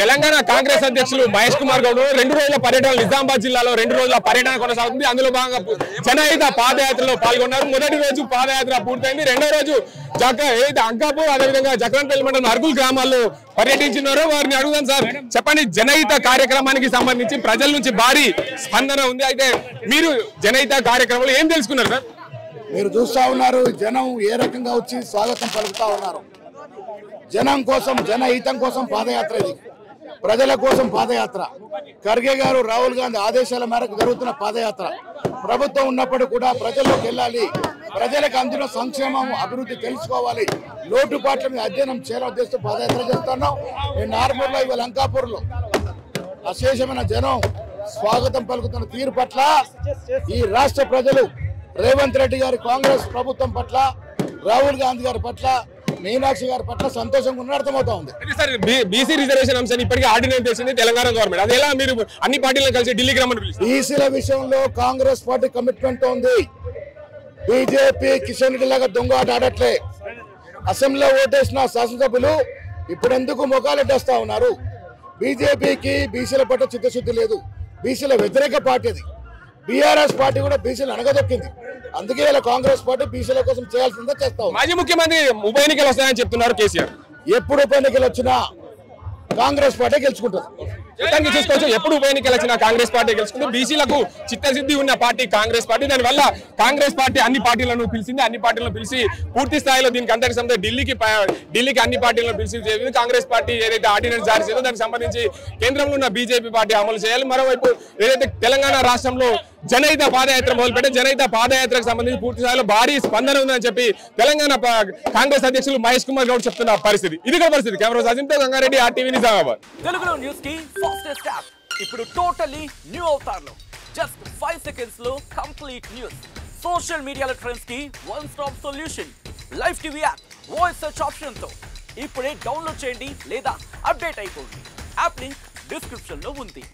తెలంగాణ కాంగ్రెస్ అధ్యక్షులు మహేష్ కుమార్ గౌడ్ 2 రోజుల పర్యటన నిజామాబాద్ జిల్లాలో 2 రోజుల పర్యటన కొనసాగుతుంది. అందులో భాగంగా జనహిత పాదయాత్రలో పాల్గొన్నారు. మొదటి రోజు పాదయాత్ర పూర్తయింది. రెండో రోజు అంకాపూర్ అదేవిధంగా జక్రంపల్లి మండలం అర్గుల్ గ్రామాల్లో పర్యటించినారో వారిని అడుగుదాం. సార్ చెప్పండి, జనహిత కార్యక్రమానికి సంబంధించి ప్రజల నుంచి భారీ స్పందన ఉంది. అయితే మీరు జనహిత కార్యక్రమంలో ఏం తెలుసుకున్నారు సార్? మీరు చూస్తా ఉన్నారు, జనం ఏ రకంగా వచ్చి స్వాగతం పలుకుతా ఉన్నారు. జనం కోసం, జనహితం కోసం పాదయాత్ర, ఇది ప్రజల కోసం పాదయాత్ర. ఖర్గే గారు, రాహుల్ గాంధీ ఆదేశాల మేరకు జరుగుతున్న పాదయాత్ర. ప్రభుత్వం ఉన్నప్పుడు కూడా ప్రజల్లోకి వెళ్ళాలి, ప్రజలకు అందులో సంక్షేమం, అభివృద్ధి తెలుసుకోవాలి, లోటుపాట్ల మీద అధ్యయనం చేయాలని ఉద్దేశంతో పాదయాత్ర చేస్తున్నాం. నేను నార్మల్గా ఇవాళ అంకాపూర్లో అశేషమైన జనం స్వాగతం పలుకుతున్న తీరు పట్ల ఈ రాష్ట్ర ప్రజలు రేవంత్ రెడ్డి గారి కాంగ్రెస్ ప్రభుత్వం పట్ల, రాహుల్ గాంధీ గారి పట్ల, మీనాక్షి గారి పట్ల సంతోషంగా ఉన్న అర్థమవుతా ఉంది. బీసీ రిజర్వేషన్ అంశాన్ని ఇప్పటికీ ఆర్డినెన్స్ చేసింది తెలంగాణ గవర్నమెంట్. అది ఎలా మీరు అన్ని పార్టీలను కలిసి ఢిల్లీకి రమ్మని బీసీల విషయంలో కాంగ్రెస్ పార్టీ కమిట్మెంట్ ఉంది. బీజేపీ కిషన్ రెడ్డి లాగా దొంగ ఆట ఆడట్లే. అసెంబ్లీలో ఓటేసిన శాసనసభ్యులు ఇప్పుడు ఎందుకు మొగాలెట్టేస్తా ఉన్నారు? బీజేపీకి బీసీల పట్ల చిత్తశుద్ధి లేదు. బీసీల వ్యతిరేక పార్టీ అది. బీఆర్ఎస్ పార్టీ కూడా బీసీలు అణగదొక్కింది. అందుకే ఇలా కాంగ్రెస్ పార్టీ బీసీల కోసం చేయాల్సిందే చేస్తాం. మాజీ ముఖ్యమంత్రి ఉప ఎన్నికలు వస్తాయని చెప్తున్నారు కేసీఆర్. ఎప్పుడు ఉప ఎన్నికలు వచ్చినా కాంగ్రెస్ పార్టీ గెలుచుకుంటుంది. చూసుకోవచ్చు, ఎప్పుడు ఉప ఎన్నికలు వచ్చినా కాంగ్రెస్ పార్టీ గెలుచుకుంటుంది. బీసీలకు చిత్తశుద్ధి ఉన్న పార్టీ కాంగ్రెస్ పార్టీ. దానివల్ల కాంగ్రెస్ పార్టీ అన్ని పార్టీలను పిలిచింది. అన్ని పార్టీలను పిలిచి పూర్తి స్థాయిలో దీనికి అంతటి సంబంధించి ఢిల్లీకి అన్ని పార్టీలను పిలిచి కాంగ్రెస్ పార్టీ ఏదైతే ఆర్డినెన్స్ జారీ చేసిందో దానికి సంబంధించి కేంద్రంలో ఉన్న బీజేపీ పార్టీ అమలు చేయాలి. మరోవైపు ఏదైతే తెలంగాణ రాష్ట్రంలో జనహిత పాదయాత్ర మొదలుపెట్టే జనహిత పాదయాత్రకు సంబంధించి పూర్తి స్థాయిలో భారీ స్పందన ఉందని చెప్పి తెలంగాణ కాంగ్రెస్ అధ్యక్షులు మహేష్ కుమార్ గౌడ్ చెప్తున్న పరిస్థితి. ఇది పరిస్థితి. కెమెరా అజింతో గంగారెడ్డి, RTV నిజామాబాద్. తెలుగులో న్యూస్ కి ఫాస్టెస్ట్ యాప్ ఇప్పుడు టోటల్లీ న్యూ అవతార్ లో జస్ట్ 5 సెకండ్స్ లో కంప్లీట్ న్యూస్. సోషల్ మీడియాలో ట్రెండ్స్ కి one stop solution. Live TV app voice search option తో ఇప్పుడే డౌన్లోడ్ చేయండి లేదా అప్డేట్ అయిపోండి. యాప్ లింక్ డిస్క్రిప్షన్ లో ఉంది.